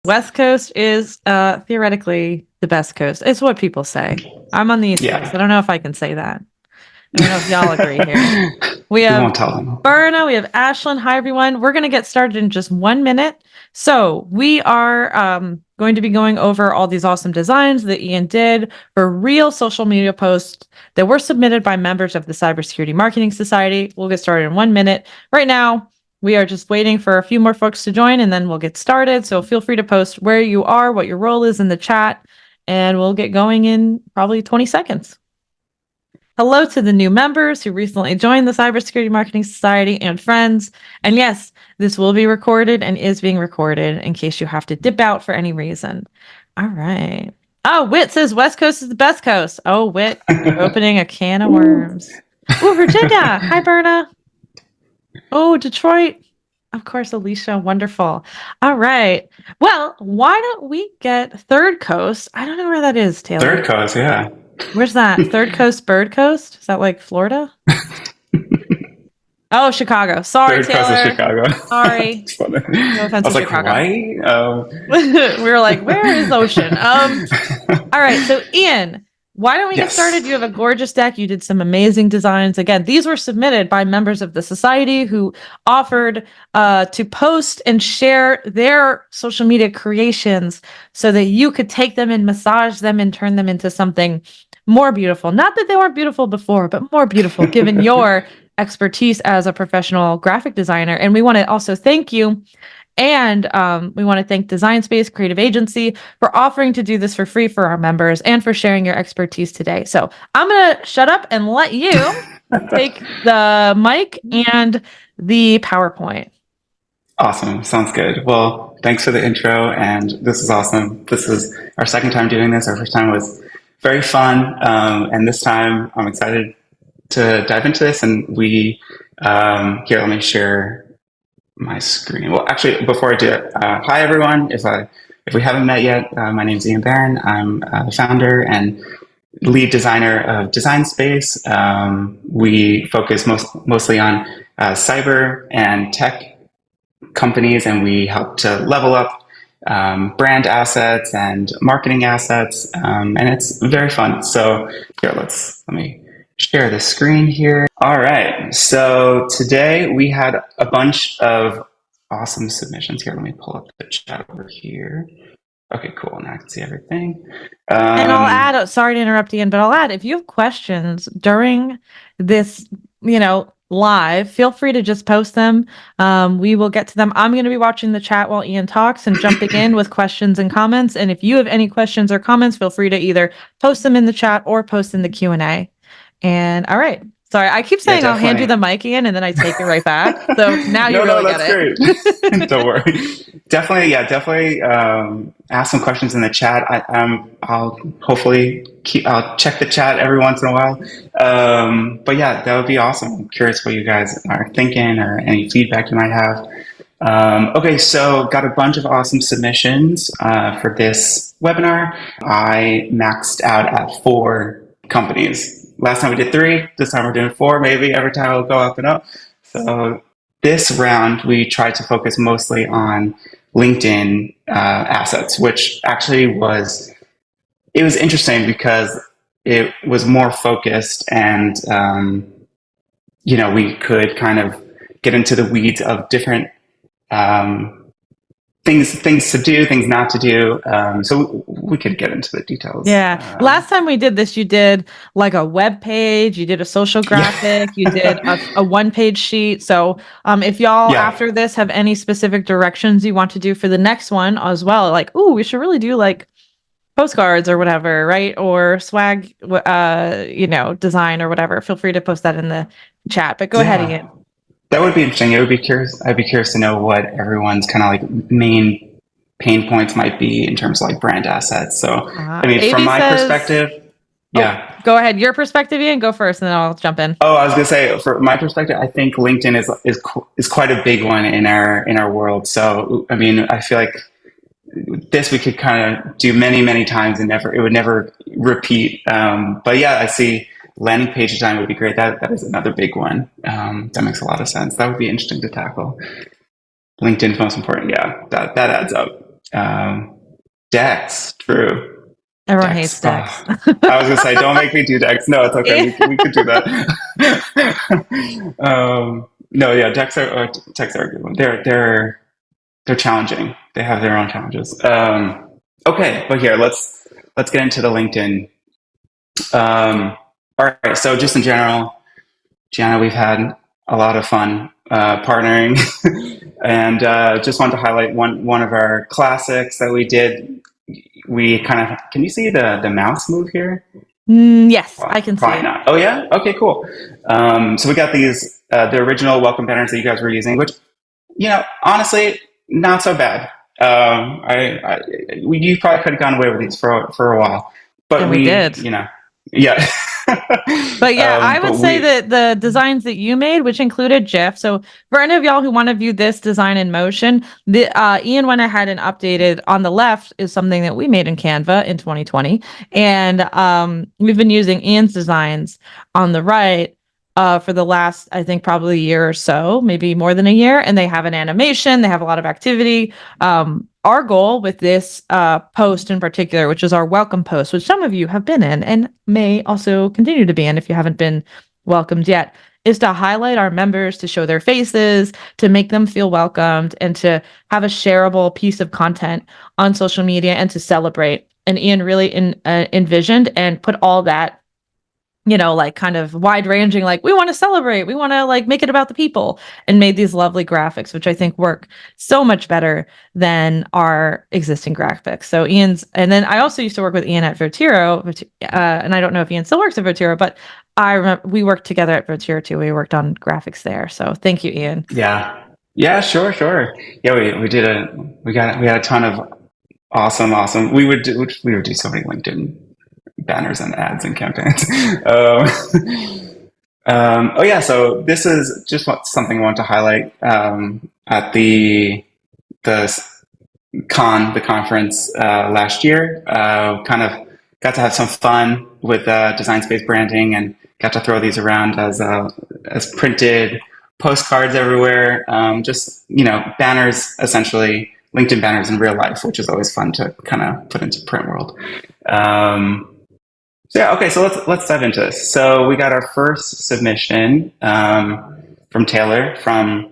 West Coast is theoretically the best coast. It's what people say. I'm on the East Coast. I don't know if I can say that. I don't know if y'all agree here. We We have won't tell them. Berna, we have Ashlyn. Hi, everyone. We're going to get started in just 1 minute. So we are going to be going over all these awesome designs that Ian did for real social media posts that were submitted by members of the Cybersecurity Marketing Society. We'll get started in 1 minute. Right now, we are just waiting for a few more folks to join, and then we'll get started. So feel free to post where you are, what your role is in the chat, and we'll get going in probably 20 seconds. Hello to the new members who recently joined the Cybersecurity Marketing Society and friends. And yes, this will be recorded and is being recorded in case you have to dip out for any reason. All right. Oh, Wit says West Coast is the best coast. Oh, Wit, you're opening a can of worms. Oh, Virginia. Hi, Berna. Oh, Detroit. Of course, Alicia. Wonderful. All right. Well, why don't we get Third Coast? I don't know where that is, Taylor. Third Coast, yeah. Where's that? Third Coast, Bird Coast? Is that like Florida? Oh, Chicago. Sorry, Third Coast of Taylor. Chicago. Sorry. It's funny. No I offense was to like, Chicago. Hawaii? We were like, where is Ocean? All right. So, Ian, why don't we get Yes. started? You have a gorgeous deck. You did some amazing designs. Again, these were submitted by members of the society who offered to post and share their social media creations so that you could take them and massage them and turn them into something more beautiful. Not that they weren't beautiful before, but more beautiful given your expertise as a professional graphic designer. And we want to also thank you. And we want to thank Design Space Creative Agency for offering to do this for free for our members and for sharing your expertise today. So I'm going to shut up and let you take the mic and the PowerPoint. Awesome. Sounds good. Well, thanks for the intro. And this is awesome. This is our second time doing this. Our first time was very fun. And this time I'm excited to dive into this. And here, let me share my screen. Well, actually, before I do it, hi everyone. If we haven't met yet, my name is Ian Barin. I'm the founder and lead designer of Design Space. We focus mostly on cyber and tech companies, and we help to level up brand assets and marketing assets, and it's very fun. So here, let me share the screen here. All right, so today we had a bunch of awesome submissions. Here, let me pull up the chat over here. Okay, cool. Now I can see everything. And I'll add, sorry to interrupt Ian, but I'll add, if you have questions during this, live, feel free to just post them. We will get to them. I'm going to be watching the chat while Ian talks and jumping in with questions and comments. And if you have any questions or comments, feel free to either post them in the chat or post in the Q&A. And all right. Sorry, I keep saying I'll hand you the mic, Ian, and then I take it right back. So now you really get it. Great. Don't worry. Definitely ask some questions in the chat. I'll hopefully I'll check the chat every once in a while. But yeah, that would be awesome. I'm curious what you guys are thinking or any feedback you might have. Okay, so got a bunch of awesome submissions for this webinar. I maxed out at 4 companies. Last time we did 3, this time we're doing 4, maybe every time it'll go up and up. So this round, we tried to focus mostly on LinkedIn assets, which actually was interesting because it was more focused and, we could kind of get into the weeds of different things to do, things not to do. So we could get into the details. Yeah. Last time we did this, you did like a web page, you did a social graphic, you did a one-page sheet. So if y'all after this have any specific directions you want to do for the next one as well, like, ooh, we should really do like postcards or whatever, right? Or swag, design or whatever. Feel free to post that in the chat, but go ahead, Ian. That would be interesting. I'd be curious to know what everyone's kind of like main pain points might be in terms of like brand assets. So, from my perspective, go ahead. Your perspective, Ian, go first, and then I'll jump in. Oh, I was gonna say, for my perspective, I think LinkedIn is quite a big one in our world. So, I feel like this we could kind of do many times and it would never repeat. But yeah, I see. Landing page design would be great. That is another big one. That makes a lot of sense. That would be interesting to tackle. LinkedIn's most important. Yeah, that adds up. Dex, true. Everyone hates Dex. Dex. Oh, I was gonna say, don't make me do Dex. No, it's okay. We could do that. No, yeah, Dex are a good one. They're challenging. They have their own challenges. Okay, but here let's get into the LinkedIn. All right, so just in general, Gianna, we've had a lot of fun partnering, and just want to highlight one of our classics that we did. We kind of can you see the mouse move here? Yes, I Well, can see probably it. not. Oh yeah, okay, cool. So we got these the original welcome banners that you guys were using, which honestly, not so bad. You probably could have gone away with these for a while, but And we did. yeah. But yeah, I would But say we, that the designs that you made, which included GIF. So for any of y'all who want to view this design in motion, the Ian went ahead and updated. On the left is something that we made in Canva in 2020, and we've been using Ian's designs on the right for the last, I think, probably a year or so, maybe more than a year. And they have an animation. They have a lot of activity. Our goal with this post in particular, which is our welcome post, which some of you have been in and may also continue to be in if you haven't been welcomed yet, is to highlight our members, to show their faces, to make them feel welcomed, and to have a shareable piece of content on social media and to celebrate. And Ian really envisioned and put all that, like kind of wide ranging, like we want to celebrate, we want to like make it about the people, and made these lovely graphics, which I think work so much better than our existing graphics. So and then I also used to work with Ian at Votiro, and I don't know if Ian still works at Votiro, but I remember we worked together at Votiro too. We worked on graphics there. So thank you, Ian. yeah, sure. Yeah, we had a ton of awesome. We would do so many LinkedIn banners and ads and campaigns. Oh yeah, so this is just something I want to highlight at the the conference last year. Kind of got to have some fun with design space branding and got to throw these around as printed postcards everywhere. Just banners, essentially LinkedIn banners in real life, which is always fun to kind of put into print world. So yeah, okay, so let's dive into this. So we got our first submission from Taylor from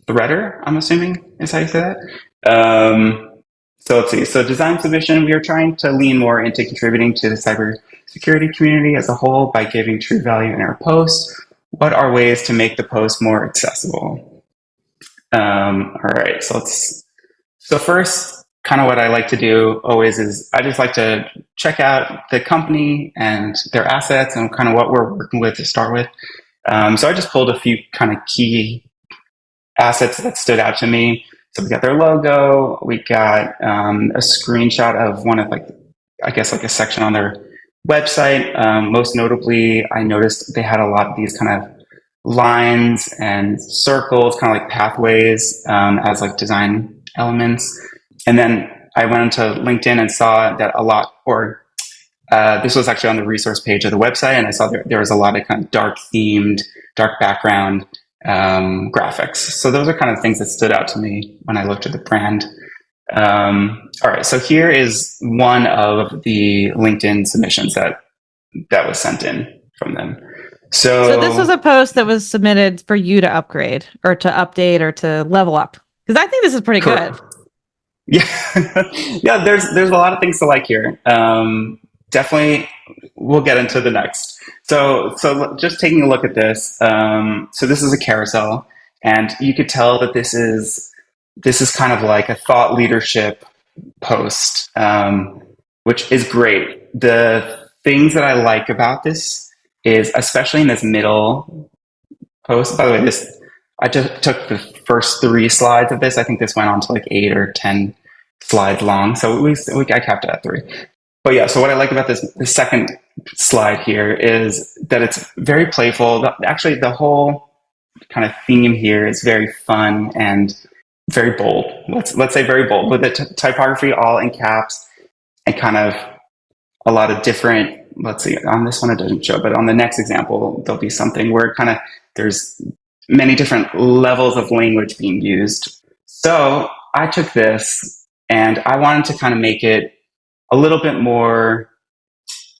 Threader, I'm assuming is how you say that. So let's see. So design submission, we are trying to lean more into contributing to the cybersecurity community as a whole by giving true value in our posts. What are ways to make the post more accessible? All right, so first, kind of what I like to do always is I just like to check out the company and their assets and kind of what we're working with to start with. So I just pulled a few kind of key assets that stood out to me. So we got their logo, we got a screenshot of one of I guess like a section on their website. Most notably, I noticed they had a lot of these kind of lines and circles, kind of like pathways as like design elements. And then I went into LinkedIn and saw that a lot, or this was actually on the resource page of the website, and I saw there was a lot of kind of dark themed, dark background graphics. So those are kind of things that stood out to me when I looked at the brand. All right, so here is one of the LinkedIn submissions that was sent in from them. So this was a post that was submitted for you to upgrade or to update or to level up, because I think this is pretty good. Yeah, yeah. There's a lot of things to like here. Definitely, we'll get into the next. So just taking a look at this. So this is a carousel, and you could tell that this is kind of like a thought leadership post, which is great. The things that I like about this is, especially in this middle post. By the way, I just took the first 3 slides of this. I think this went on to like 8 or 10 slides long. So I kept it at 3. But yeah, so what I like about the second slide here is that it's very playful. Actually, the whole kind of theme here is very fun and very bold. Let's say very bold, with the typography all in caps and kind of a lot of different. Let's see, on this one it doesn't show, but on the next example there'll be something where kind of there's many different levels of language being used. So I took this And I wanted to kind of make it a little bit more,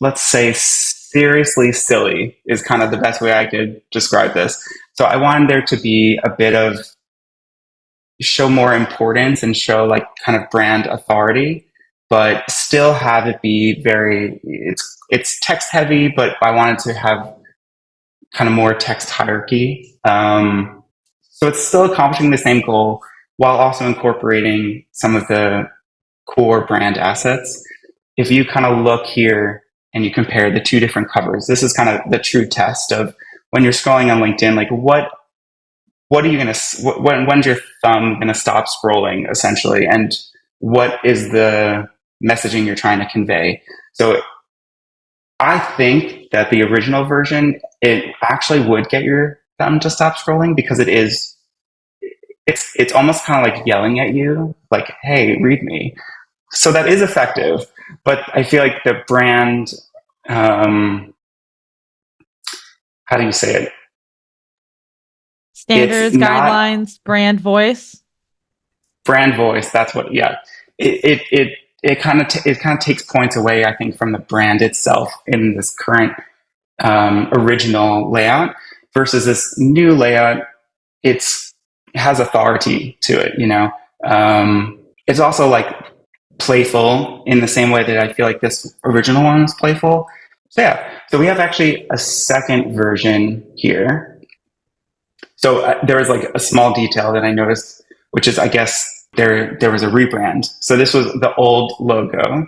let's say, seriously silly is kind of the best way I could describe this. So I wanted there to be a bit of show more importance and show like kind of brand authority, but still have it be very, it's text heavy, but I wanted to have kind of more text hierarchy. So it's still accomplishing the same goal while also incorporating some of the core brand assets. If you kind of look here and you compare the two different covers, this is kind of the true test of when you're scrolling on LinkedIn, like what are you going to, when's your thumb going to stop scrolling essentially? And what is the messaging you're trying to convey? So I think that the original version, it actually would get your thumb to stop scrolling because it's almost kind of like yelling at you, like, hey, read me. So that is effective, but I feel like the brand, how do you say it? It's Standards, not guidelines, brand voice. brand voice. That's what, yeah. It kind of it kind of takes points away, I think, from the brand itself in this current original layout versus this new layout. It's it has authority to it, you know. It's also like playful in the same way that I feel like this original one was playful. So yeah, so we have actually a second version here. So there was like a small detail that I noticed, which is I guess there was a rebrand. So this was the old logo,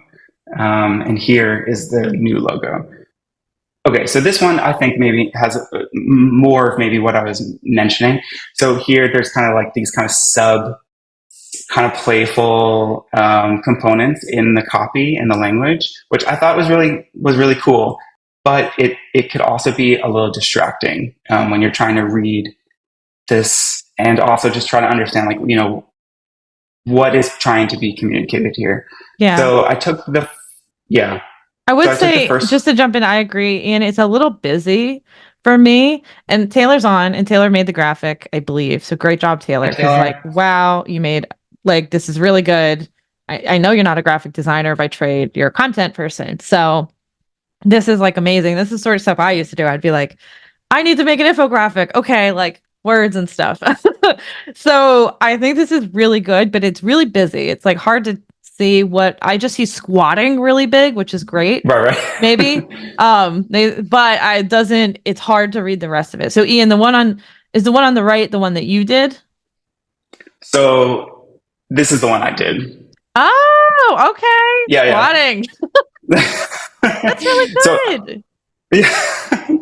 and here is the new logo. Okay, so this one I think maybe has more of maybe what I was mentioning. So here there's kind of like these kind of sub kind of playful components in the copy and the language, which I thought was really cool. But it could also be a little distracting when you're trying to read this and also just try to understand, like, you know, what is trying to be communicated here. Yeah. So I took the yeah. I would So I took the say, first. just to jump in, I agree. And it's a little busy for me. And Taylor's on, and Taylor made the graphic, I believe. So great job, Taylor. Hi, Because, like, Taylor. wow, you made, like, this is really good. I know you're not a graphic designer by trade, you're a content person. So this is like amazing. This is sort of stuff I used to do. I'd be like, I need to make an infographic. Okay, like words and stuff. So I think this is really good, but it's really busy. It's like hard to see what I just see squatting really big, which is great. Right, Maybe. right. But I doesn't, it's hard to read the rest of it. So Ian, the one on the right, the one that you did? So this is the one I did. Oh, okay. Yeah, Squatting. yeah. That's really So good. yeah,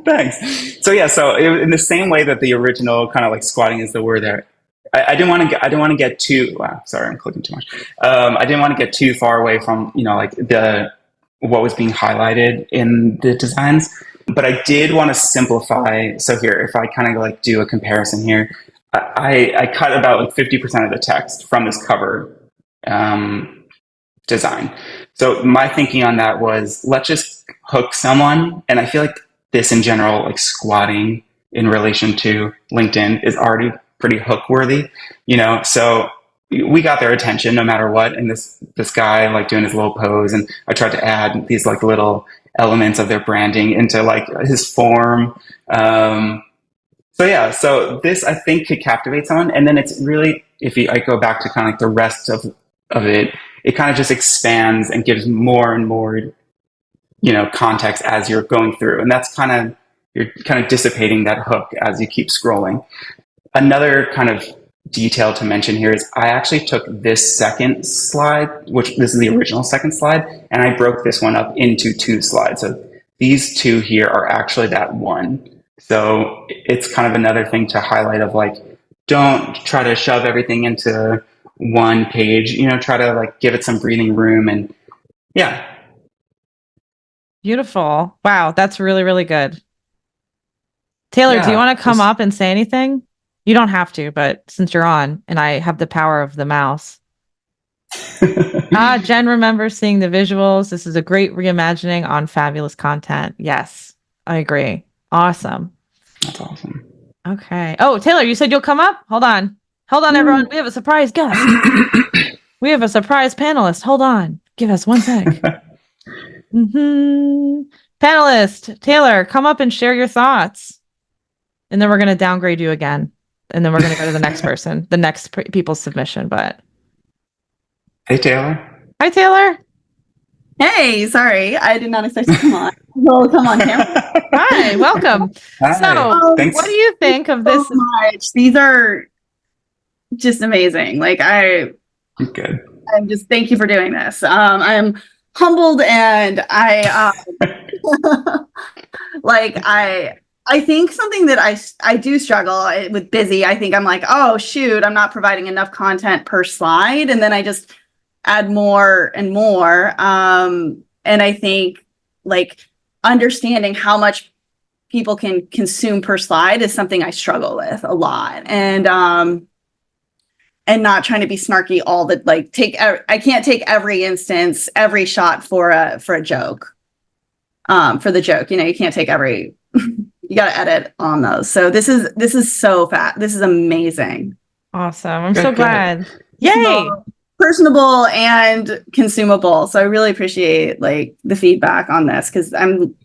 thanks. So yeah, so in the same way that the original kind of like squatting is the word there, I didn't want to get, I didn't want to get too. Wow, sorry, I'm clicking too much. I didn't want to get too far away from, you know, like the what was being highlighted in the designs, but I did want to simplify. So here, if I kind of like do a comparison here, I cut about like 50% of the text from this cover um, design. So my thinking on that was, let's just hook someone. And I feel like this in general, like squatting in relation to LinkedIn, is already pretty hook worthy, you know? So we got their attention no matter what. And this guy like doing his little pose, and I tried to add these like little elements of their branding into like his form. So yeah, so this I think could captivate someone, and then it's really, if you, I go back to kind of like the rest of it, it kind of just expands and gives more and more, you know, context as you're going through, and that's kind of, you're kind of dissipating that hook as you keep scrolling. Another kind of detail to mention here is I actually took this second slide, which this is the original second slide, and I broke this one up into two slides. So these two here are actually that one. So it's kind of another thing to highlight of like, don't try to shove everything into one page, you know, try to like give it some breathing room. And yeah. Beautiful. Wow, that's really, really good. Taylor, do you Yeah, want to come up and say anything? You don't have to, but since you're on and I have the power of the mouse. Ah, Jen remembers seeing the visuals. This is a great reimagining on fabulous content. Yes, I agree. Awesome. that's awesome. Okay. Oh, Taylor, you said you'll come up? Hold on. Hold on, everyone. We have a surprise guest. We have a surprise panelist. Hold on. Give us one sec. Panelist, Taylor, come up and share your thoughts. And then we're going to downgrade you again. And then we're going to go to the next person, the next people's submission. But Hey, Taylor. hi, Taylor. Hey, sorry, I did not expect to come on. Well, come on camera. Hi, welcome. Hi. So, Thanks. what do you think of this? So much. These are just amazing. Like Good. I'm just thank you for doing this. I'm humbled and I like I think something that I do struggle with busy. I think I'm like, oh shoot, I'm not providing enough content per slide, and then I just add more and more. And I think like understanding how much people can consume per slide is something I struggle with a lot. And not trying to be snarky all the like I can't take every instance, every shot for a joke. For the joke, you can't take every you got to edit on those. So this is so fat. This is amazing. Awesome. I'm so glad. Yay. Personable and consumable. So I really appreciate like the feedback on this because I'm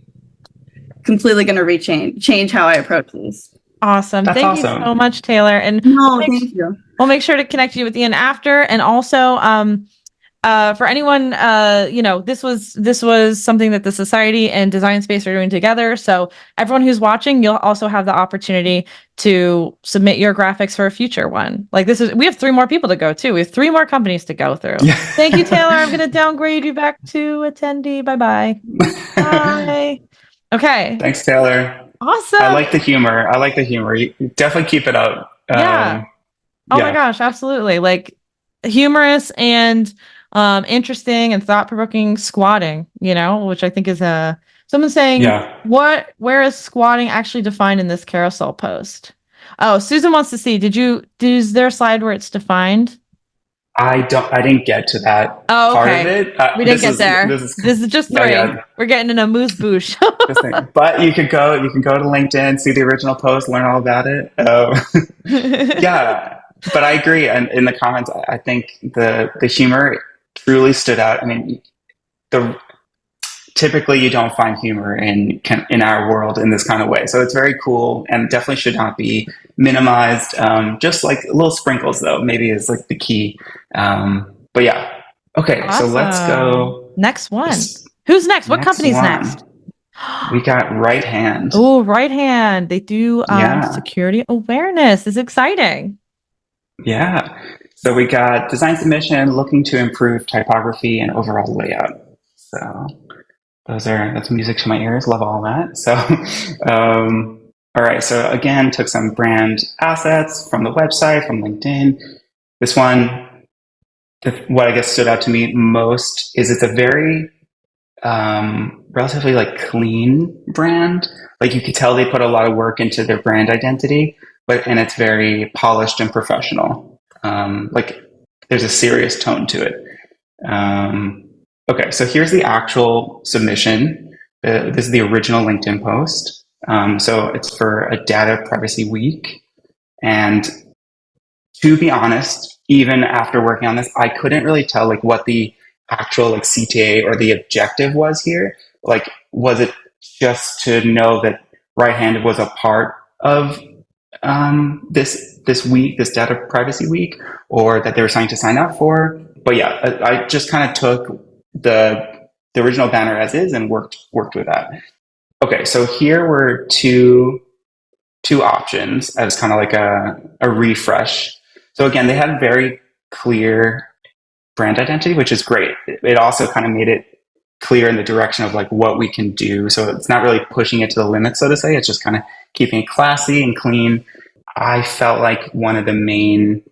completely going to change how I approach these. Awesome. Thank you so much, Taylor. And thank you. We'll make sure to connect you with Ian after. And also, for anyone, this was something that the Society and Design Space are doing together. So everyone who's watching, you'll also have the opportunity to submit your graphics for a future one. Like we have 3 more people to go too. We have 3 more companies to go through. Yeah. Thank you, Taylor. I'm going to downgrade you back to attendee. Bye-bye. Bye. Okay. Thanks, Taylor. Awesome. I like the humor. You definitely keep it up. Yeah. Oh my gosh, absolutely. Like humorous and interesting and thought-provoking squatting, which I think is someone saying, where is squatting actually defined in this carousel post? Oh, Susan wants to see, is there a slide where it's defined? I didn't get to that part of it. We didn't get there. This is just 3. We're getting in a moose boosh. But you could go to LinkedIn, see the original post, learn all about it. Yeah. But I agree. And in the comments, I think the humor truly stood out. I mean, typically you don't find humor in our world in this kind of way. So it's very cool and definitely should not be minimized. Just like little sprinkles, though, maybe is like the key. But yeah. Okay. Awesome. So let's go. Next one. Who's next? What company's next? We got Right Hand. Oh, Right Hand. They do security awareness. It's exciting. Yeah. So we got design submission looking to improve typography and overall layout. So that's music to my ears. Love all that. So, all right. So again, took some brand assets from the website, from LinkedIn. This one, what I guess stood out to me most is it's a very relatively like clean brand. Like you could tell they put a lot of work into their brand identity, and it's very polished and professional. Like there's a serious tone to it. Okay, so here's the actual submission. This is the original LinkedIn post. So it's for a data privacy week. And to be honest, even after working on this, I couldn't really tell like what the actual like CTA or the objective was here. Like, was it just to know that Right-Handed was a part of this week, this data privacy week, or that they were something to sign up for? But yeah, I just kind of took the original banner as is and worked with that. Okay, so here were two options as kind of like a refresh. So again, they had very clear brand identity, which is great. It also kind of made it clear in the direction of like what we can do. So it's not really pushing it to the limit, so to say. It's just kind of keeping it classy and clean. I felt like one of the main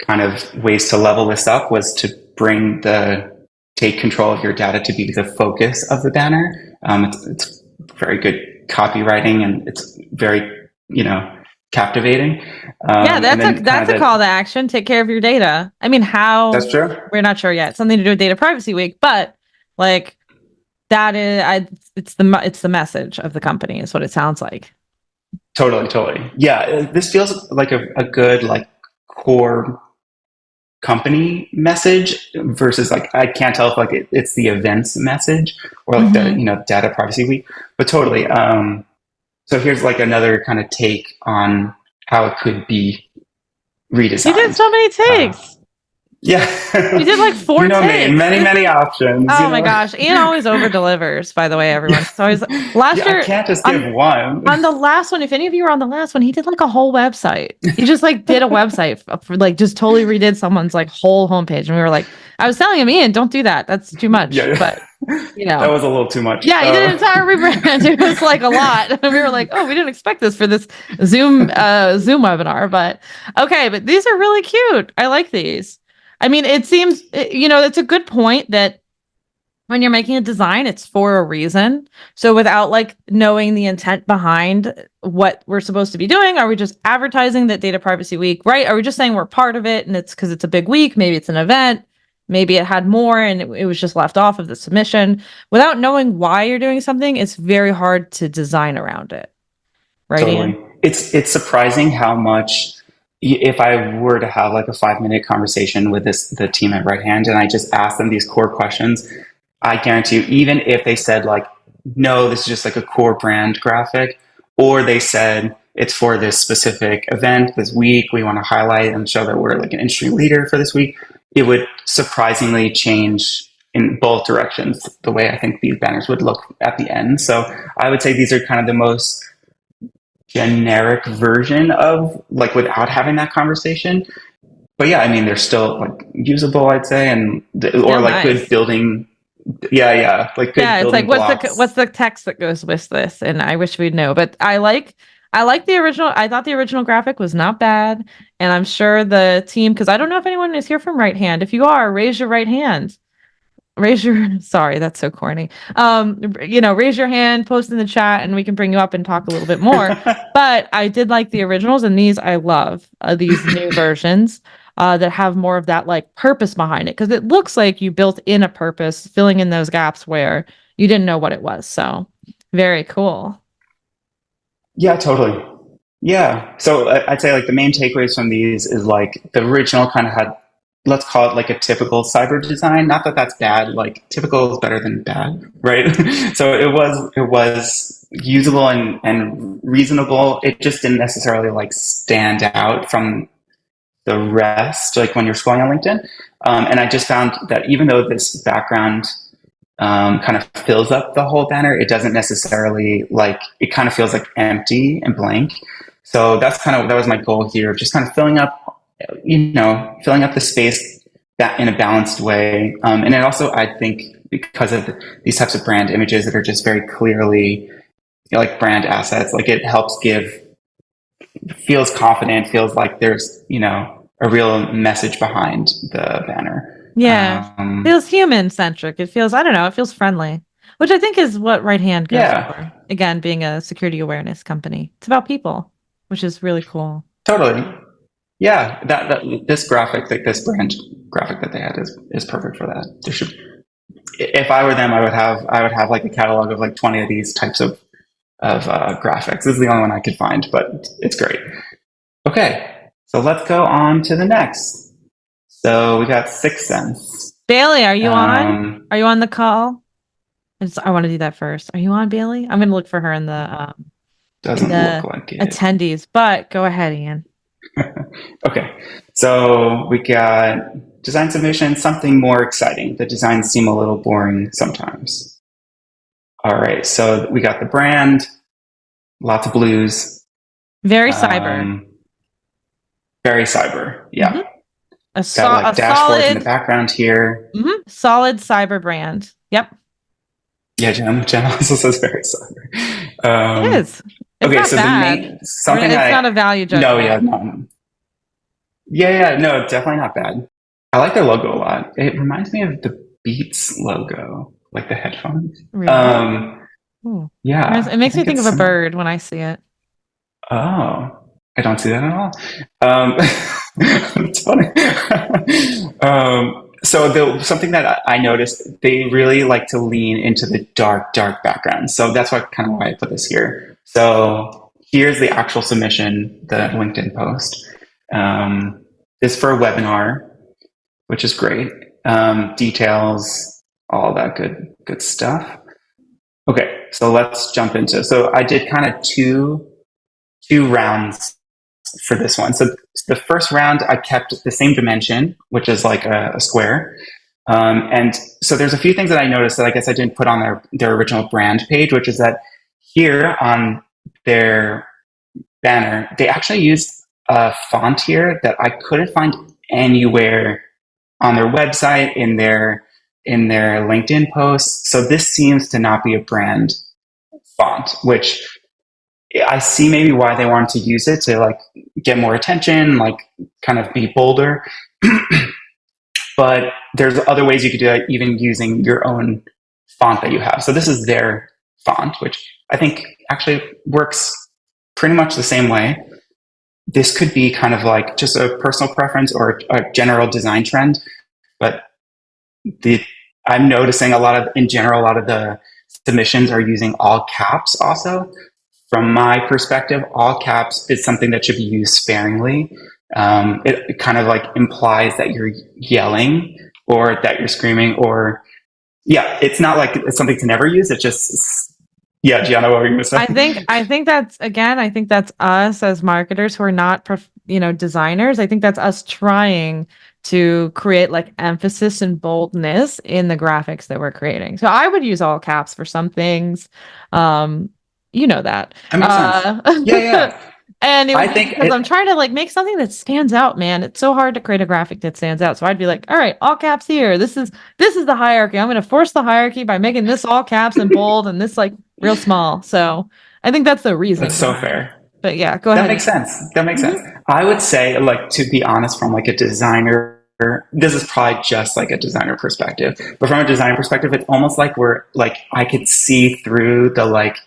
kind of ways to level this up was to bring take control of your data to be the focus of the banner. It's very good copywriting and it's very, captivating. That's a call to action. Take care of your data. I mean, how? That's true. We're not sure yet. Something to do with Data Privacy Week, but like that is, it's the message of the company is what it sounds like. Totally. Yeah, this feels like a good like core company message versus like I can't tell if like it's the events message or like the data privacy week, but totally. So here's like another kind of take on how it could be redesigned. You did so many takes. Yeah. You did like 4 you know takes. Me, many options. Oh my gosh. Ian always over delivers, by the way, everyone. So always last year I can't just give one. On the last one, if any of you were on the last one, he did like a whole website. He just like did a website for like just totally redid someone's like whole homepage. And we were like, I was telling him, Ian, don't do that. That's too much. Yeah. But that was a little too much. Yeah, he did an entire rebrand. It was like a lot. And we were like, oh, we didn't expect this for this Zoom webinar. But okay, but these are really cute. I like these. I mean, it seems, it's a good point that when you're making a design, it's for a reason. So without like knowing the intent behind what we're supposed to be doing, are we just advertising that Data Privacy Week, right? Are we just saying we're part of it and it's because it's a big week? Maybe it's an event. Maybe it had more and it was just left off of the submission. Without knowing why you're doing something, it's very hard to design around it. Right, totally. Ian? It's surprising how much, if I were to have like a 5-minute conversation with the team at Right Hand and I just ask them these core questions, I guarantee you, even if they said like, no, this is just like a core brand graphic, or they said it's for this specific event this week, we want to highlight and show that we're like an industry leader for this week, it would surprisingly change in both directions the way I think these banners would look at the end. So I would say these are kind of the most generic version of like without having that conversation. But yeah, I mean, they're still like usable, I'd say, and or like nice. Good building. Yeah, like good it's like blocks. what's the text that goes with this? And I wish we'd know, but I like the original. I thought the original graphic was not bad, and I'm sure the team, because I don't know if anyone is here from Right Hand. If you are, raise your right hand. Sorry, that's so corny. Raise your hand, post in the chat, and we can bring you up and talk a little bit more. But I did like the originals, and these I love these new versions that have more of that like purpose behind it, because it looks like you built in a purpose, filling in those gaps where you didn't know what it was. So very cool. Yeah, totally. Yeah. So I'd say like the main takeaways from these is like the original kind of had, let's call it like a typical cyber design. Not that that's bad. Like typical is better than bad, right? So it was usable and reasonable. It just didn't necessarily like stand out from the rest, like when you're scrolling on LinkedIn. And I just found that even though this background kind of fills up the whole banner, it doesn't necessarily like, it kind of feels like empty and blank. So that was my goal here, just kind of filling up the space in a balanced way. And it also, I think, because of these types of brand images that are just very clearly like brand assets, like it helps feels confident, feels like there's, a real message behind the banner. Yeah. Feels human centric. It feels, I don't know, it feels friendly, which I think is what Right Hand goes for. Again, being a security awareness company, it's about people, which is really cool. Totally. Yeah, this graphic, like this brand graphic that they had is perfect for that. There should, if I were them, I would have like a catalog of like 20 of these types of graphics. This is the only one I could find, but it's great. Okay, so let's go on to the next. So we got 6th Sense. Bailey, are you on? Are you on the call? I want to do that first. Are you on, Bailey? I'm going to look for her in the doesn't look like it. Attendees, but go ahead, Ian. Okay, so we got design submission, something more exciting. The designs seem a little boring sometimes. All right, so we got the brand, lots of blues. Very cyber. Very cyber, yeah. Mm-hmm. Got like dashboards in the background here. Mm-hmm. Solid cyber brand. Yep. Yeah, Jen also says very cyber. It is. It's okay, not so bad. it's not a value judgment. No, yeah, no. Yeah, no, definitely not bad. I like their logo a lot. It reminds me of the Beats logo, like the headphones. Really? Yeah. It makes me think of a bird when I see it. Oh, I don't see that at all. It's funny. So something that I noticed, they really like to lean into the dark background. So that's why I put this here. So here's the actual submission, the LinkedIn post. This is for a webinar. which is great. Details, all that good stuff. Okay, so let's jump into. So I did kind of two rounds for this one. So the first round, I kept the same dimension, which is like a square. And so there's a few things that I noticed that I guess I didn't put on their original brand page, which is that here on their banner, they actually used a font here that I couldn't find anywhere on their website, in their LinkedIn posts. So this seems to not be a brand font, which I see maybe why they wanted to use it to like get more attention, like kind of be bolder. But there's other ways you could do that, even using your own font that you have. So this is their font, which I think actually works pretty much the same way. This could be kind of like just a personal preference or a general design trend, but I'm noticing in general, a lot of the submissions are using all caps also. From my perspective, all caps is something that should be used sparingly. It kind of like implies that you're yelling or that you're screaming, or it's not like it's something to never use. It's just, Gianna, what were you going to say? I think that's us as marketers who are not, designers. I think that's us trying to create like emphasis and boldness in the graphics that we're creating. So I would use all caps for some things. You know that. That makes sense. Yeah. And I think because I'm trying to like make something that stands out, man. It's so hard to create a graphic that stands out. So I'd be like, all right, all caps here. This is the hierarchy. I'm going to force the hierarchy by making this all caps and bold and this like real small. So I think that's the reason. That's so fair. But yeah, go ahead. That makes sense. I would say, like, to be honest, from like a designer, this is probably just like a designer perspective, but from a designer perspective, it's almost like I could see through the like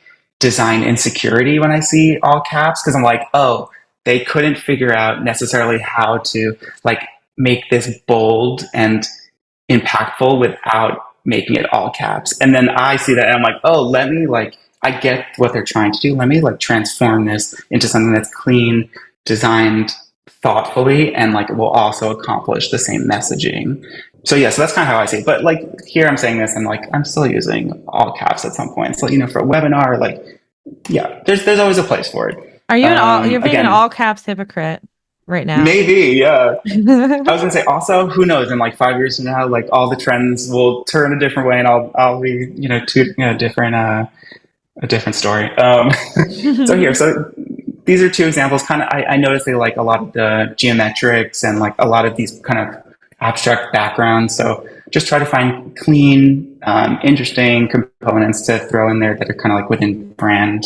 design insecurity when I see all caps, because I'm like, oh, they couldn't figure out necessarily how to like make this bold and impactful without making it all caps. And then I see that and I'm like, oh, I get what they're trying to do. Let me like transform this into something that's clean, designed thoughtfully, and like will also accomplish the same messaging. So so that's kind of how I see it. But like here I'm saying this and like I'm still using all caps at some point. So for a webinar, like there's always a place for it. Are you you're being an all caps hypocrite right now? Maybe, yeah. I was gonna say also, who knows, in like 5 years from now, like all the trends will turn a different way and I'll be, a different story. So these are two examples. Kind of, I noticed they like a lot of the geometrics and like a lot of these kind of abstract backgrounds. So just try to find clean, interesting components to throw in there that are kind of like within brand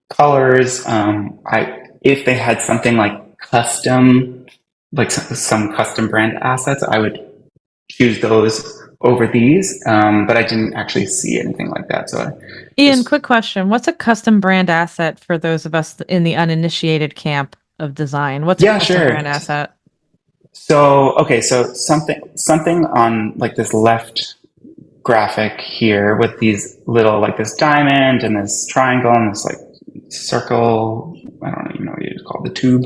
colors. If they had something like custom, like some custom brand assets, I would choose those over these, but I didn't actually see anything like that. So Ian, quick question. What's a custom brand asset for those of us in the uninitiated camp of design? What's a custom brand asset? So, okay, so something on like this left graphic here with these little, like this diamond and this triangle and this like circle, I don't even know what you call the tube.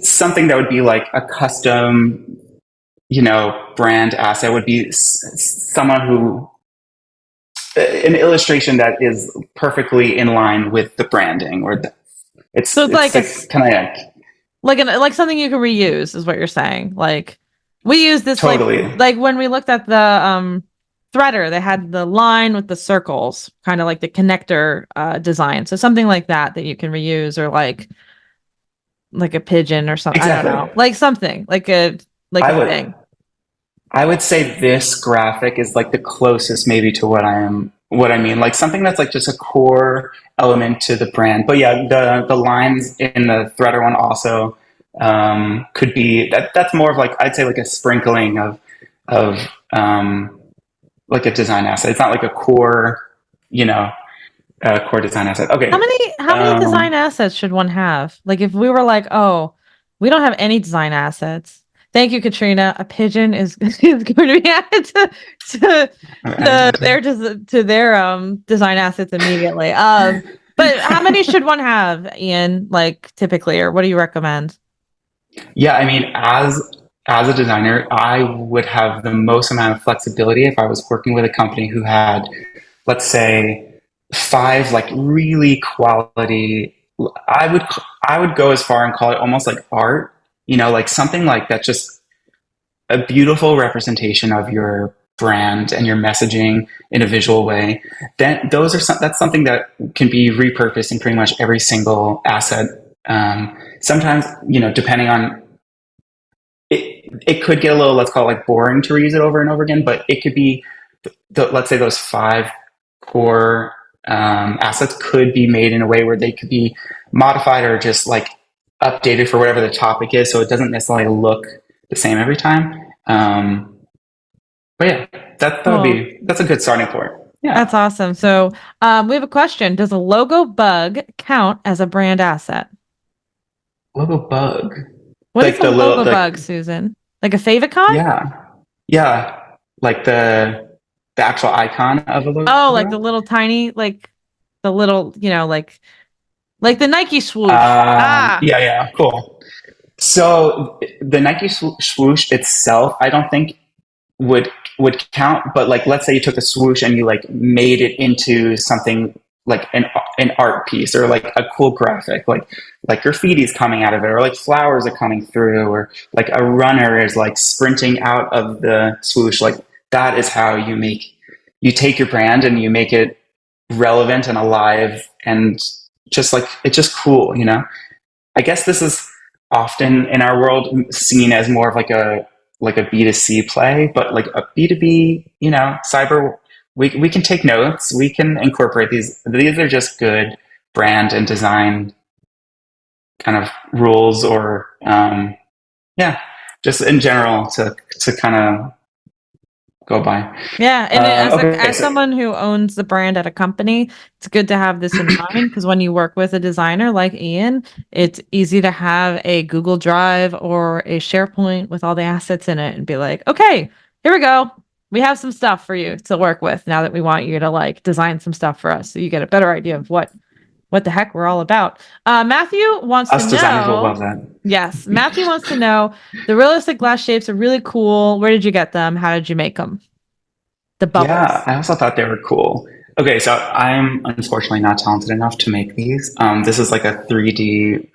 Something that would be like a custom, brand asset would be someone who, an illustration that is perfectly in line with the branding, or it's like kind of like something you can reuse, is what you're saying. Like we use this totally. like when we looked at the threader, they had the line with the circles, kind of like the connector design. So something like that you can reuse, or like a pigeon or something. Exactly. I don't know, like something like a thing. I would say this graphic is like the closest maybe to what I mean, like something that's like just a core element to the brand. But yeah, the lines in the threader one also could be that's more of like, I'd say like a sprinkling of like a design asset. It's not like a core, core design asset. Okay. How many design assets should one have? Like if we were like, oh, we don't have any design assets. Thank you, Katrina. A pigeon is going to be added to their design assets immediately. But how many should one have, Ian? Like typically, or what do you recommend? Yeah, I mean, as as a designer, I would have the most amount of flexibility if I was working with a company who had, let's say, 5 like really quality. I would I would go as far and call it almost like art, like something like that, just a beautiful representation of your brand and your messaging in a visual way. Then that's something that can be repurposed in pretty much every single asset. Sometimes, depending on it could get a little, let's call it like boring to reuse it over and over again, but it could be, let's say those 5 core assets could be made in a way where they could be modified or just like updated for whatever the topic is, so it doesn't necessarily look the same every time. But yeah, that's a good starting point. Yeah, That's awesome. So we have a question. Does a logo bug count as a brand asset? logo bug. What Like is a the little, logo bug, Susan? Like a favicon? yeah, like the actual icon of a logo. Oh, like the little tiny, like the little, like the Nike swoosh. Yeah, cool. So the Nike swoosh itself, I don't think would count. But like, let's say you took a swoosh and you like made it into something like an art piece, or like a cool graphic, like graffiti's coming out of it, or like flowers are coming through, or like a runner is like sprinting out of the swoosh. Like that is how you take your brand and you make it relevant and alive, and just like it's just cool. I guess this is often in our world seen as more of like a B2C play, but like a B2B, cyber, we can take notes, we can incorporate these. These are just good brand and design kind of rules, or just in general to kind of go by. Yeah, and as So someone who owns the brand at a company, it's good to have this in mind, because when you work with a designer like Ian, it's easy to have a Google Drive or a SharePoint with all the assets in it and be like, okay, here we go. We have some stuff for you to work with now that we want you to like design some stuff for us, so you get a better idea of what the heck we're all about. Matthew wants us to designers will know. love that. Yes, Matthew wants to know, the realistic glass shapes are really cool. Where did you get them? How did you make them? The bubbles. Yeah, I also thought they were cool. Okay, so I'm unfortunately not talented enough to make these. This is like a 3D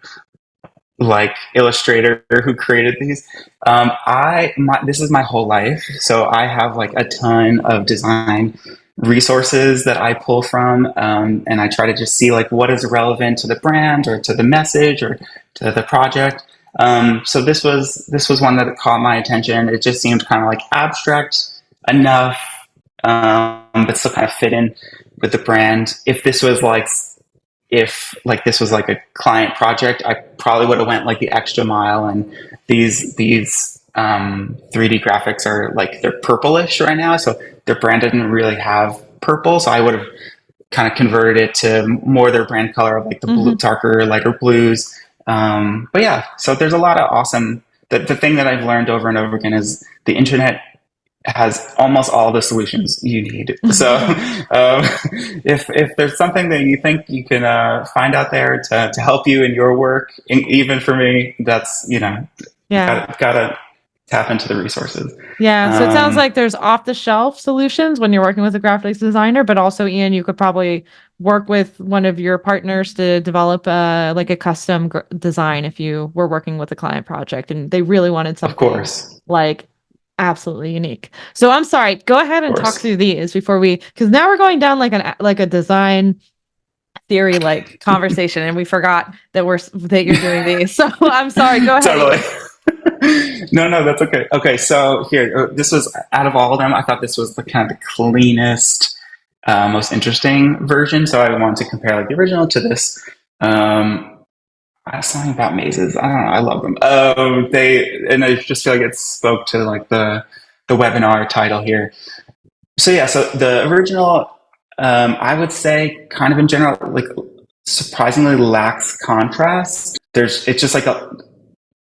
like illustrator who created these. This is my whole life, so I have like a ton of design resources that I pull from, and I try to just see like what is relevant to the brand or to the message or to the project. So this was one that caught my attention. It just seemed kind of like abstract enough, but still kind of fit in with the brand. If this was like a client project, I probably would have went like the extra mile. And these 3D graphics are like, they're purplish right now, so their brand didn't really have purple. So I would have kind of converted it to more their brand color of like the blue, darker, lighter blues. But yeah, so there's a lot of awesome. The thing that I've learned over and over again is the internet has almost all the solutions you need. So if there's something that you think you can find out there to help you in your work, even for me, that's, gotta tap into the resources. Yeah, so it sounds like there's off-the-shelf solutions when you're working with a graphics designer, but also, Ian, you could probably work with one of your partners to develop like a custom design if you were working with a client project and they really wanted something, of course, like absolutely unique. So I'm sorry, go ahead and talk through these before because now we're going down like a design theory like conversation, and we forgot that you're doing these. So I'm sorry, go ahead. Totally. No, that's okay. Okay, so here, this was, out of all of them, I thought this was the kind of the cleanest, most interesting version. So I wanted to compare like the original to this. Something about mazes. I don't know. I love them. And I just feel like it spoke to like the webinar title here. So yeah, so the original, I would say, kind of in general, like surprisingly lacks contrast. It's just like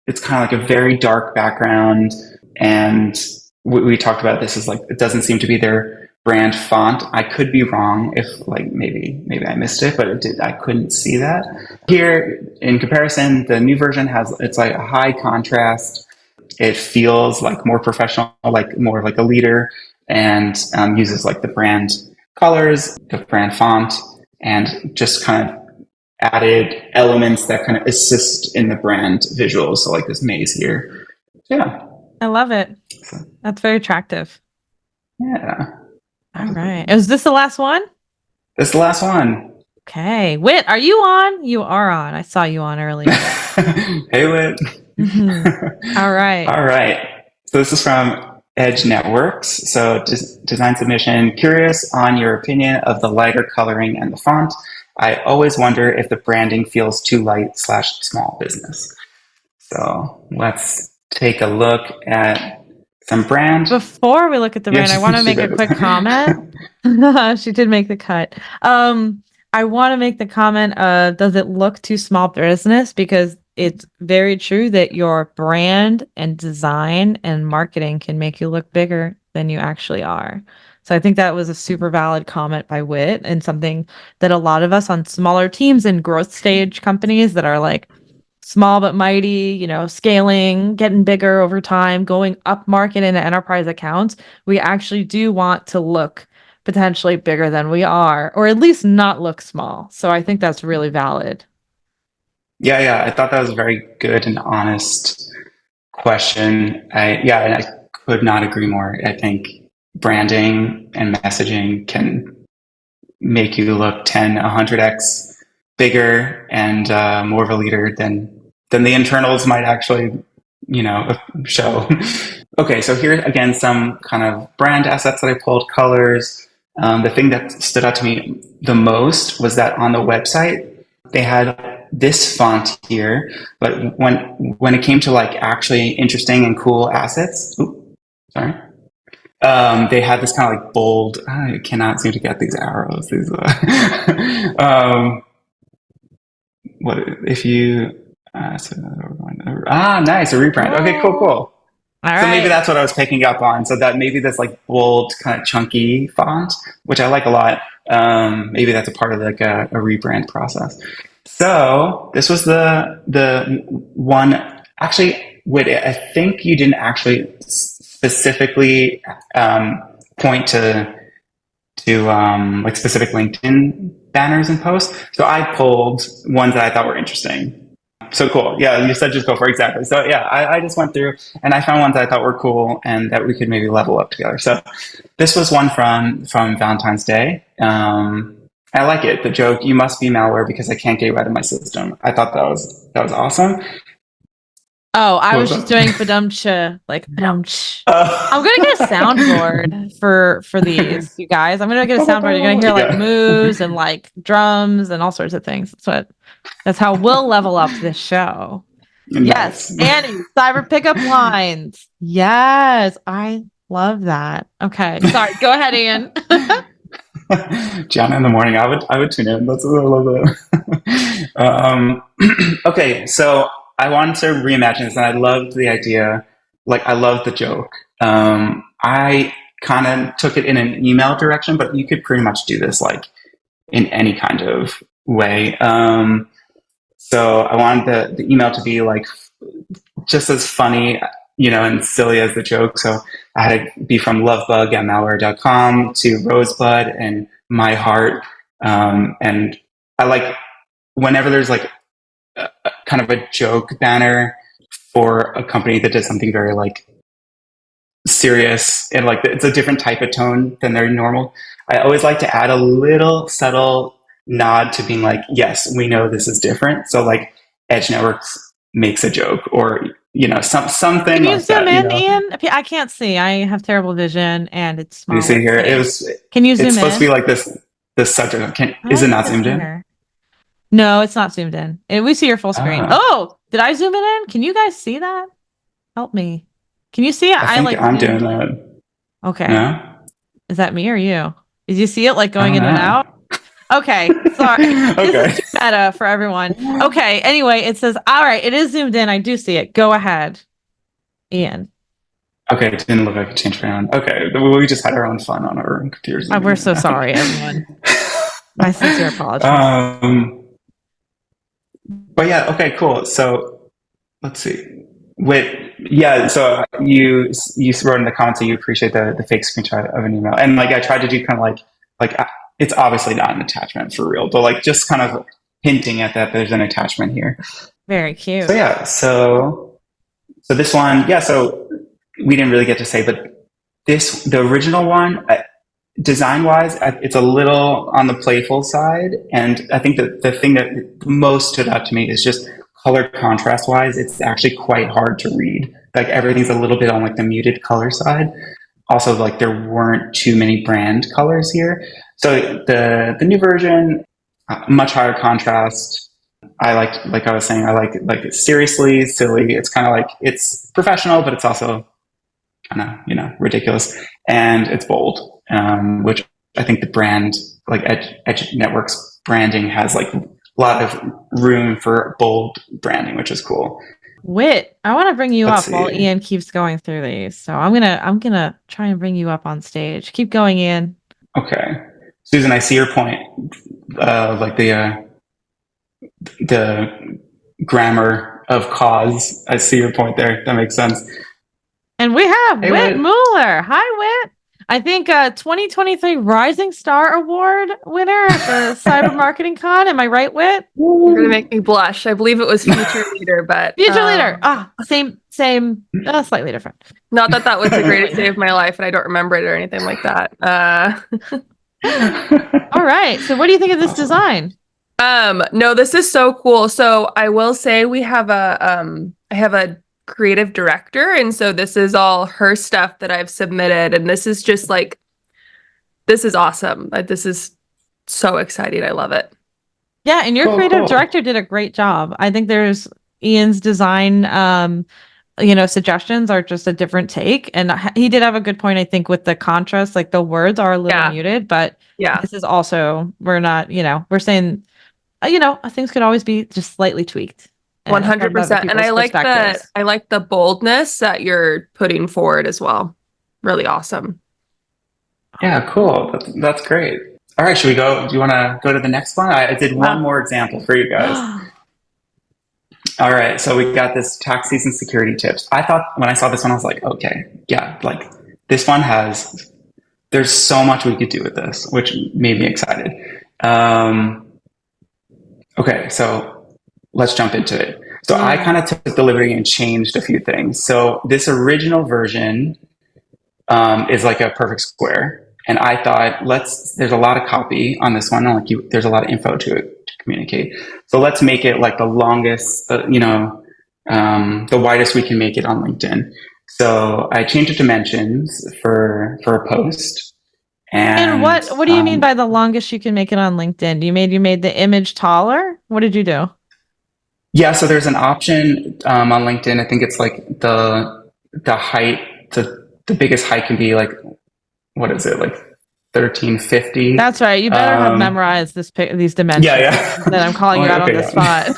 it's kind of like a very dark background, and we talked about this is like, it doesn't seem to be their brand font. I could be wrong, if like maybe I missed it, but I couldn't see that. Here, in comparison, the new version it's like a high contrast. it feels like more professional, like more like a leader, and uses like the brand colors, the brand font, and just kind of added elements that kind of assist in the brand visuals. So like this maze here. Yeah. I love it. That's very attractive. Yeah. All right. Is this the last one? This is the last one. Okay. Whit, are you on? You are on. I saw you on earlier. Hey, Whit. All right. All right. So this is from Edge Networks. So design submission. Curious on your opinion of the lighter coloring and the font. I always wonder if the branding feels too light/small business. So let's take a look at some brand. Before we look at the brand, I want to make a quick comment. She did make the cut. I want to make the comment of, does it look too small business? Because it's very true that your brand and design and marketing can make you look bigger than you actually are. So I think that was a super valid comment by Whit, and something that a lot of us on smaller teams and growth stage companies that are like small but mighty, scaling, getting bigger over time, going up market into enterprise accounts, we actually do want to look potentially bigger than we are, or at least not look small. So I think that's really valid. Yeah, I thought that was a very good and honest question. And I could not agree more. I think branding and messaging can make you look 10, 100x bigger and more of a leader than the internals might actually, show. Okay, so here again, some kind of brand assets that I pulled, colors. The thing that stood out to me the most was that on the website, they had this font here, but when it came to like actually interesting and cool assets, they had this kind of like bold. I cannot seem to get these arrows. These, what if you? Nice, a reprint. Okay, cool. All right. So maybe that's what I was picking up on. So that maybe this like bold, kind of chunky font, which I like a lot. Maybe that's a part of like a rebrand process. So this was the one. Actually, wait, I think you didn't actually specifically point to like specific LinkedIn banners and posts. So I pulled ones that I thought were interesting. So cool. Yeah, you said just go for it. Exactly. So yeah, I just went through and I found ones that I thought were cool and that we could maybe level up together. So this was one from Valentine's Day. I like it. The joke, "You must be malware because I can't get you out of my system." I thought that was awesome. Oh, I was just doing badumcha, like badumch. I'm gonna get a soundboard for these, you guys. I'm gonna get a soundboard. You're gonna hear like moves and like drums and all sorts of things. That's how we'll level up this show. Nice. Yes, Annie, cyber pickup lines. Yes, I love that. Okay, sorry. Go ahead, Ian. Gianna in the morning. I would tune in. That's a little bit. Okay, so I wanted to reimagine this, and I loved the idea. Like, I loved the joke. I kind of took it in an email direction, but you could pretty much do this like in any kind of way. So I wanted the email to be like just as funny, and silly as the joke. So I had it be from lovebug@malware.com to Rosebud and My Heart. And I like whenever there's like kind of a joke banner for a company that does something very like serious and like it's a different type of tone than their normal. I always like to add a little subtle nod to being like, yes, we know this is different. So like Edge Networks makes a joke or, something Can you like zoom that. in, Ian? I can't see. I have terrible vision and it's small. You see here, Can you zoom in? It's supposed to be like this subject. Is it not zoomed in? No, it's not zoomed in. We see your full screen. Oh, did I zoom it in? Can you guys see that? Help me. Can you see it? I think I'm doing that. Okay. No? Is that me or you? Did you see it like going in and out? Okay, sorry. Okay. This is too meta for everyone. Okay, anyway, it says, all right, it is zoomed in. I do see it. Go ahead, Ian. Okay, it didn't look like it changed around. Okay, we just had our own fun on our own computers. We're so sorry, everyone. My sincere apologies. But yeah, okay, cool. So let's see. Wait, Yeah, so you wrote in the comments that you appreciate the fake screenshot of an email, and like I tried to do kind of like it's obviously not an attachment for real, but like just kind of hinting at that there's an attachment here. Very So cute. yeah, so this one, yeah, so we didn't really get to say, but the original one, design wise, it's a little on the playful side, and I think that the thing that most stood out to me is just color contrast wise, it's actually quite hard to read. Like everything's a little bit on like the muted color side. Also, like there weren't too many brand colors here. So the new version, much higher contrast. I like I was saying, I like it's seriously silly. It's kind of like it's professional, but it's also kind of ridiculous, and it's bold, which I think the brand like Edge Networks branding has like a lot of room for bold branding, which is cool. Wit, I want to bring you Let's up while see. Ian keeps going through these. So I'm gonna try and bring you up on stage. Keep going, Ian. Okay, Susan, I see your point. Like the grammar of cause. I see your point there. That makes sense. And we have Hey, Wit Whit. Mueller. Hi, Wit. I think 2023 Rising Star Award winner at the Cyber Marketing Con. Am I right, Wit? You're gonna make me blush. I believe it was Future Leader, but Future leader. Same, slightly different. not that was the greatest day of my life, and I don't remember it or anything like that. All right. So what do you think of this design? No, this is so cool. So I will say we have I have a creative director, and so this is all her stuff that I've submitted, and this is just like, this is awesome. This is so exciting. I love it. Yeah, and your creative Cool. director did a great job. I think there's Ian's design suggestions are just a different take, and he did have a good point, I think, with the contrast. Like the words are a little Yeah. muted, but Yeah. this is also, we're not, we're saying things could always be just slightly tweaked. 100%. And I like that. I like the boldness that you're putting forward as well. Really awesome. Yeah, cool. That's great. All right, should we go? Do you want to go to the next one? I did one more example for you guys. All right, so we got this tax season security tips. I thought when I saw this one, I was like, okay, yeah, like this one there's so much we could do with this, which made me excited. Okay, so let's jump into it. So I kind of took the liberty and changed a few things. So this original version is like a perfect square. And I thought, there's a lot of copy on this one. There's a lot of info to communicate. So let's make it like the longest, the widest we can make it on LinkedIn. So I changed the dimensions for a post. And what do you mean by the longest you can make it on LinkedIn? You made the image taller? What did you do? Yeah, so there's an option on LinkedIn. I think it's like the height, the biggest height can be like, what is it, like 1350? That's right. You better have memorized these dimensions. Yeah. That I'm calling you out on the spot.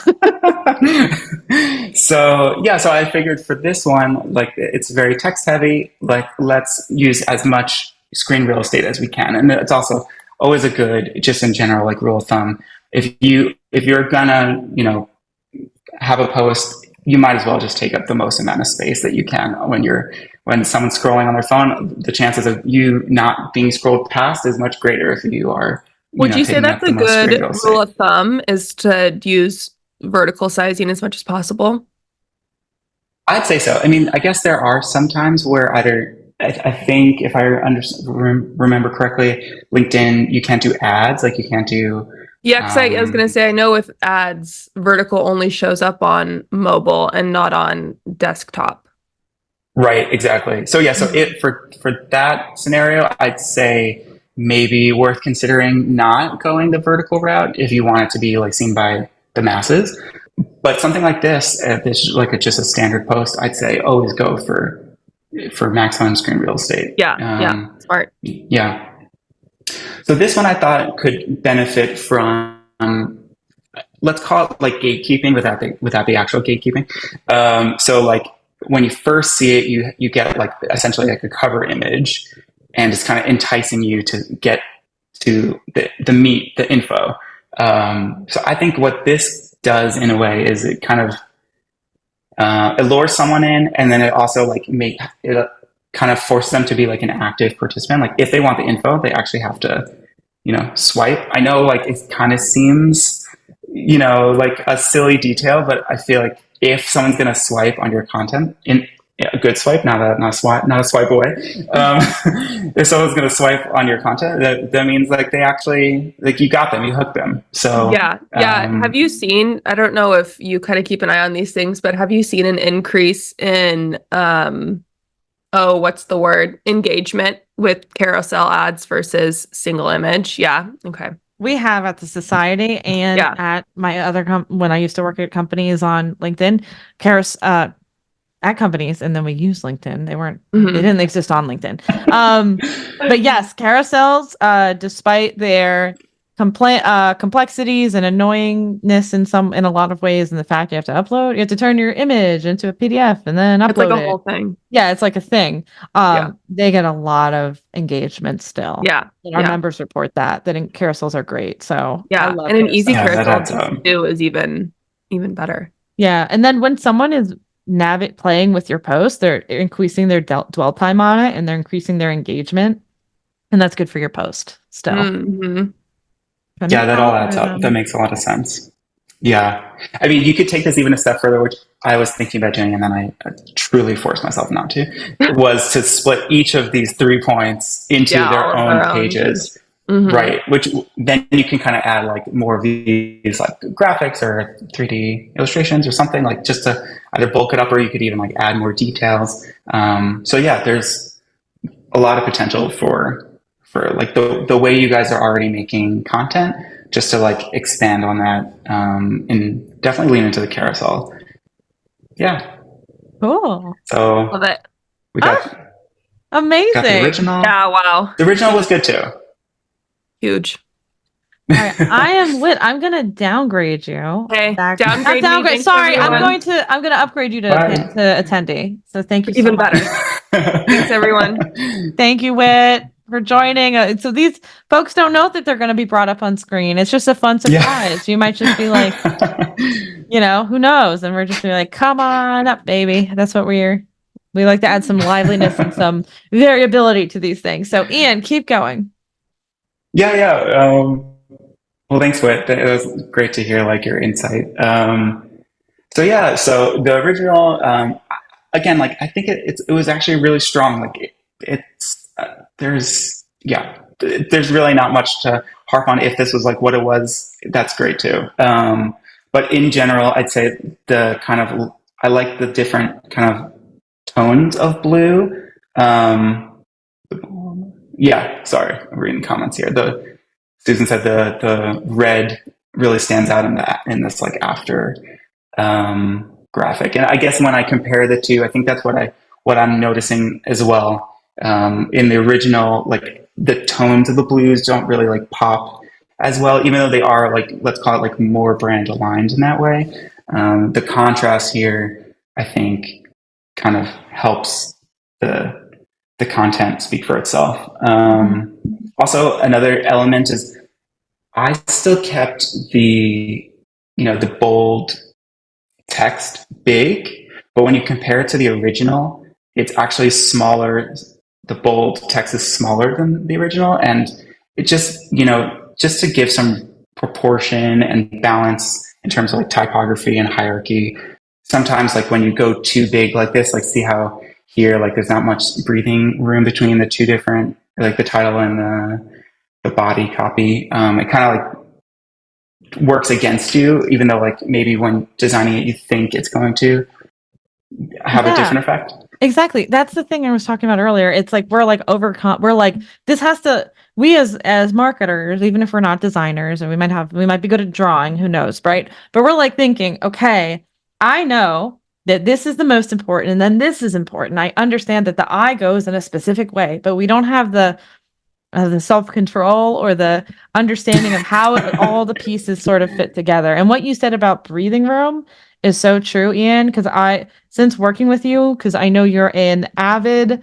So I figured for this one, like it's very text heavy. Like let's use as much screen real estate as we can, and it's also always a good, just in general, like rule of thumb. If you're gonna have a post, you might as well just take up the most amount of space that you can. When someone's scrolling on their phone, the chances of you not being scrolled past is much greater if you are. Would you say that's a good rule of thumb, is to use vertical sizing as much as possible? I'd say so. I mean, I guess there are some times where I think if I remember correctly, LinkedIn, you can't do ads, like you can't do. Yeah, because I was going to say, I know with ads, vertical only shows up on mobile and not on desktop. Right, exactly. So yeah, for that scenario, I'd say maybe worth considering not going the vertical route if you want it to be like seen by the masses. But something like this, if it's like just a standard post, I'd say always go for maximum screen real estate. Yeah, smart. Yeah. So this one I thought could benefit from, let's call it like gatekeeping without the actual gatekeeping. So like when you first see it, you get like essentially like a cover image, and it's kind of enticing you to get to the meat, the info. So I think what this does in a way is it kind of it lures someone in, and then it also like it kind of forces them to be like an active participant. Like if they want the info, they actually have to, swipe. I know like it kind of seems, like a silly detail, but I feel like if someone's going to swipe on your content in a good swipe, not a swipe away. If someone's going to swipe on your content, that means like they actually, like you got them, you hooked them. So yeah. Have you seen, I don't know if you kind of keep an eye on these things, but have you seen an increase in, what's the word? Engagement with carousel ads versus single image? Yeah. Okay. We have at the society and Yeah. at my other when I used to work at companies on LinkedIn, at companies, and then we use LinkedIn. They didn't exist on LinkedIn. But yes, carousels, despite their complexities and annoyingness in a lot of ways, and the fact you have to turn your image into a PDF and then upload It's like a it. whole thing. Yeah, it's like a thing. Yeah. They get a lot of engagement still. Yeah. And our members report that carousels are great. So I Yeah. love And an easy Yeah, that adds carousel up. too is even better. Yeah, and then when someone is playing with your post, they're increasing their dwell time on it, and they're increasing their engagement, and that's good for your post still. Mm-hmm. Yeah, that all adds up. That makes a lot of sense. Yeah. I mean, you could take this even a step further, which I was thinking about doing, and then I truly forced myself not to, was to split each of these 3 points into their own pages. Mm-hmm. Right. Which then you can kind of add like more of these like graphics or 3D illustrations or something, like just to either bulk it up, or you could even like add more details. So yeah, there's a lot of potential for like the way you guys are already making content, just to like expand on that, and definitely lean into the carousel. Yeah. Cool. So Love it. we got Amazing. the original. Yeah. Wow. The original was good too. Huge. All right, I'm gonna downgrade you. Hey, Not downgrade. downgrade. Sorry, everyone. I'm gonna upgrade you to attendee. So thank you so Even much. better. Thanks, everyone. Thank you, Whit, for joining. So these folks don't know that they're going to be brought up on screen. It's just a fun surprise. You might just be like, who knows? And we're just be like, come on up, baby. That's what we like to add some liveliness and some variability to these things. So Ian, keep going. Yeah. Well, thanks, Whit. It was great to hear like your insight. So the original, again, like I think it was actually really strong. Like there's really not much to harp on. If this was like what it was, that's great too. But in general, I'd say I like the different kind of tones of blue. Sorry, I'm reading comments here. Susan said the red really stands out in this like after graphic, and I guess when I compare the two, I think that's what I'm noticing as well. In the original, like the tones of the blues don't really like pop as well, even though they are like, let's call it like more brand aligned in that way. The contrast here, I think, kind of helps the content speak for itself. Also, another element is I still kept the bold text big, but when you compare it to the original, it's actually smaller. The bold text is smaller than the original, and it just to give some proportion and balance in terms of like typography and hierarchy. Sometimes like when you go too big like this, like see how here like there's not much breathing room between the two different, like the title and the body copy. It kind of like works against you, even though like maybe when designing it you think it's going to have a different effect. Exactly. That's the thing I was talking about earlier. It's like we're like this has to, we as marketers, even if we're not designers, and we might be good at drawing, who knows, right? But we're like thinking, okay, I know that this is the most important, and then this is important. I understand that the eye goes in a specific way, but we don't have the self-control or the understanding of how all the pieces sort of fit together. And what you said about breathing room is so true, Ian, because since working with you, because I know you're an avid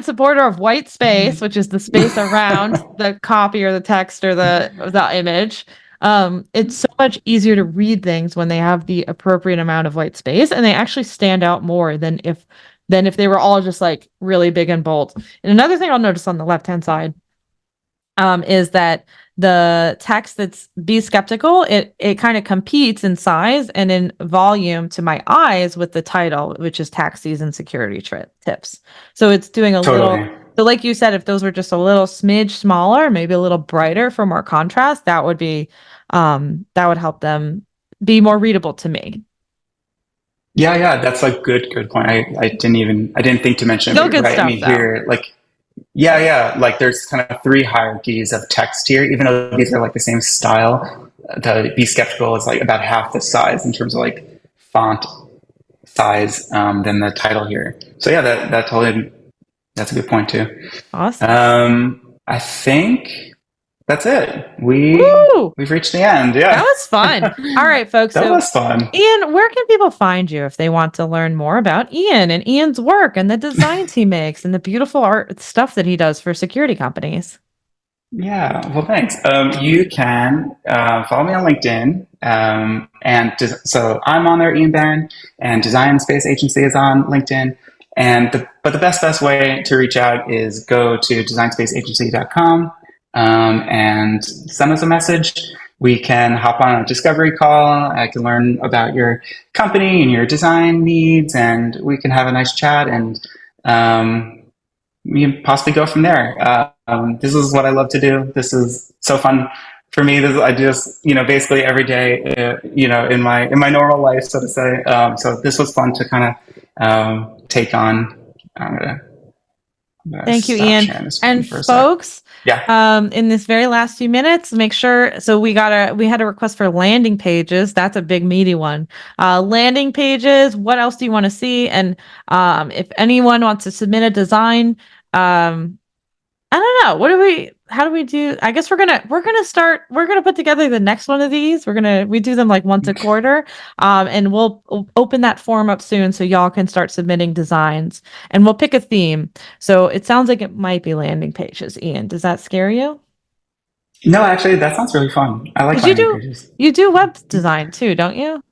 supporter of white space, which is the space around the copy or the text or the image. It's so much easier to read things when they have the appropriate amount of white space, and they actually stand out more than if they were all just like really big and bold. And another thing I'll notice on the left-hand side is that the text that's be skeptical, it kind of competes in size and in volume to my eyes with the title, which is tax season security tips. So it's doing a little, Totally. so like you said, if those were just a little smidge smaller, maybe a little brighter for more contrast, that would help them be more readable to me. Yeah, that's a good point. I didn't think to mention it, Still but you're good right. I stuff mean, though. here, like, yeah, like there's kind of three hierarchies of text here, even though these are like the same style. The Be Skeptical is like about half the size in terms of like font size than the title here. So yeah, that totally, that's a good point too. Awesome. I think that's it. Woo! We've reached the end. Yeah. That was fun. All right, folks. That So, was fun. Ian, where can people find you if they want to learn more about Ian and Ian's work and the designs he makes and the beautiful art stuff that he does for security companies? Yeah, well, thanks. You can follow me on LinkedIn. So I'm on there, Ian Barin, and Design Space Agency is on LinkedIn. But the best way to reach out is go to designspaceagency.com and send us a message. We can hop on a discovery call. I can learn about your company and your design needs, and we can have a nice chat and we can possibly go from there. This is what I love to do. This is so fun for me. I do this, basically every day, in my normal life, so to say. So this was fun to kind of take on. I'm gonna Thank you, stop Ian. sharing this screen And for a sec. folks, Yeah. in this very last few minutes, make sure. So we had a request for landing pages. That's a big meaty one. Landing pages. What else do you want to see? And if anyone wants to submit a design, I don't know. How do we do? I guess we're gonna put together the next one of these. We do them like once a quarter. And we'll open that form up soon so y'all can start submitting designs and we'll pick a theme. So it sounds like it might be landing pages. Ian, does that scare you? No, actually, that sounds really fun. I like 'Cause landing pages. you do web design too, don't you?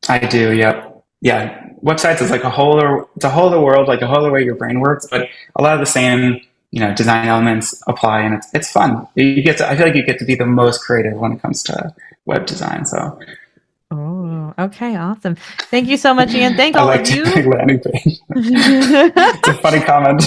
I do. Yep. Yeah. Websites is like it's a whole other world, like a whole other way your brain works, but a lot of the same design elements apply, and it's fun. I feel like you get to be the most creative when it comes to web design. So, Oh, okay, awesome. Thank you so much, Ian. Thank I all like of to you. make landing page. It's a funny comment.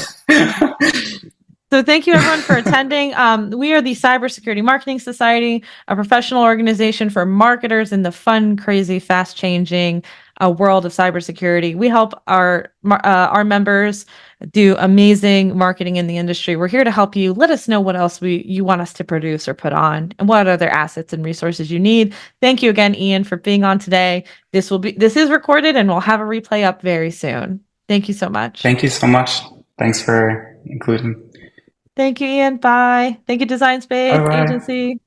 So thank you everyone for attending. We are the Cybersecurity Marketing Society, a professional organization for marketers in the fun, crazy, fast-changing world of cybersecurity. We help our members do amazing marketing in the industry. We're here to help you. Let us know what else you want us to produce or put on, and what other assets and resources you need. Thank you again, Ian, for being on today. This is recorded, and we'll have a replay up very soon. Thank you so much. Thank you so much. Thanks for including. Thank you, Ian. Bye. Thank you, Design Space Bye-bye. Agency.